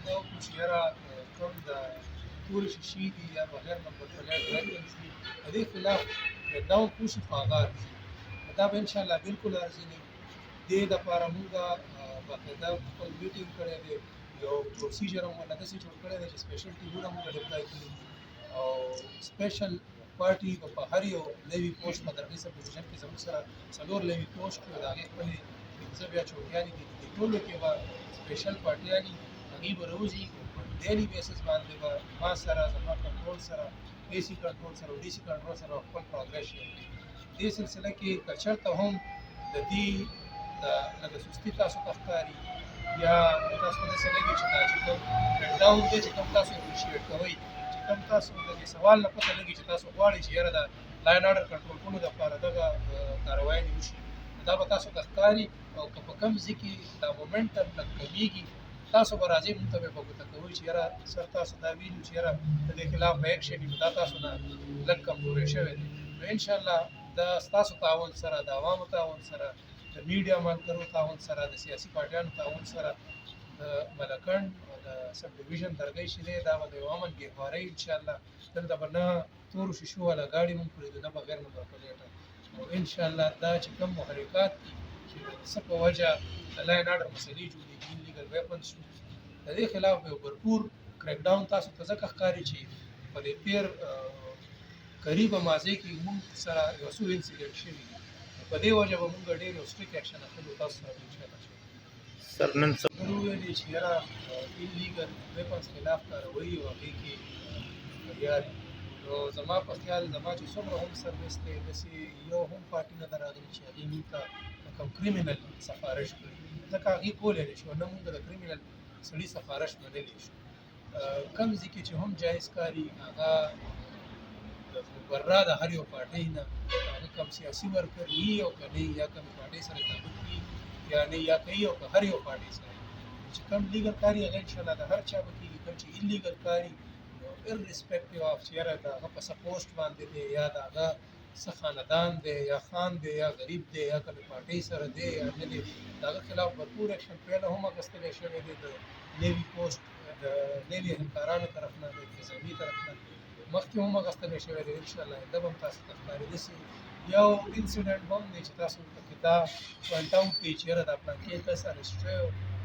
دا وکړو چې یاره کوم د تورې شیشې دي یا بغیر نمبر پلیټ ویکلز دي د دې خلاف کریکډاون وشي خو هغه ارزي دا به انشاءالله بالکل ارزي نه دې دپاره مونږ باقاعده خپل میټینګ کړی دی یو پروسیجر هم ورله داسې جوړ کړی دی چې سپیشل ټیمونه مونږ ډپلای کړي او سپیشل پارټي به په هر یو لیوي پوسټ په درغې سب ډویژن کې زموږ سره 4 لیوي پوسټ وي د هغې خپلې 15 بیا چوکیانې دي دې ټولو کې به سپیشل پارټیانې هغې به روزي ډیلی بیسس باندې به ما سره زما کنټرول سره اے سي کنټرول سره او ډي سي کنټرول سره خپل پروګرس شیر کړي دې سلسله کې که چېرته هم د دې لکه سستي تاسو ته ښکاري یا تاسو ته داسې لګي چې دا چې کوم کریکډاون دی چې کوم تاسو اپریشیټ کوئ چې کوم تاسو د دې سوال نه پته لګي چې تاسو غواړئ چې یاره د لا اینډ آرډر کنټرول کولو دپاره دغه کاروایانې وشي دا به تاسو ته ښکاري او که په کوم ځای کې دا مومنټم لږ کمیږي تاسو به راځئ مونږ ته به په ګوته کوئ چې یاره سر تاسو دا ویلو چې یاره د دې خلاف به ایکشن وي دا تاسو نه لږ کمزوری شوی دی نو انشاءالله د ستاسو تعاون سره د عوامو تعاون سره د میډیا ملګرو تعاون سره د سیاسي پارټیانو تعاون سره د ملاکنډ او د سب ډویژن درګۍ چې دی دا به د یو امن ګهوارۍ انشاءالله دلته به نه تورو شیشو والا ګاډي مونږ پرېږدو نه بغیر نمبر پلیټه او انشاءالله دا چې کوم محرکات دي چې د څه په وجه د لا اینډ آرډر مسلې جوړېږي انلیګل ویپنز شو د دې خلاف به یو بھرپور کریکډاون تاسو ته ځکه ښکاري چې په دې پیر قریبه ماضي کې مونږ سره یو څو انسیډنټ شوي دي په دې وجه به مونږ ډېر یو سټریک ایکشن اخلو تاسو سره به انشاءالله سر نن وویلې چې یاره انلیګل ویپنز خلاف کاروایي او هغې کې تیار نو زما په خیال زما چې څومره هم سروس دی داسې یو هم پارټي نه ده راغلې چې هغې مونږ ته کوم کریمینل سفارش کړي ځکه هغې کولی شو نه مونږ د کریمینل سړي سفارش منلی شو کوم ځای کې چې هم جایز کاري هغه مقرره د هر یو پارټۍ نه هغه کوم سیاسي ورکر وي او که نه یا کوم پارټۍ سره تعلق وي یا نه یا کوي او که هر یو پارټۍ سره چې کوم لیګل کاري هغه انشاءالله د هر چا به کېږي کوم چې انلیګل کاري irrespective of چې یاره د هغه په څه پوسټ باندې دی یا د هغه څه خاندان دی یا خان دی یا غریب دی یا کومې پارټۍ سره دی یا نه دی د هغه خلاف بھرپور ایکشن پهله هم اخیستلی شوی دی د نیوي پوسټ د نیوي اهلکارانو طرف نه د انتظامي طرف نه مخکې هم اخیستلی شوی دی انشاءالله آینده به هم تاسو ته ښکاري داسې یو انسیډنټ هم دی چې تاسو پکې دا پوینټ آوټ کړئ چې یاره دا پلانکې کس اریسټ شوی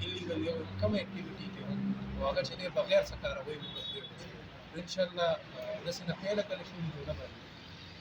انلیګل یو کومه اکټیویټي کې هم او هغه چې دی بغیر څه کاروایي مونږ پرېږدو انشاءالله داسې نه پیله کله شوي دي نه به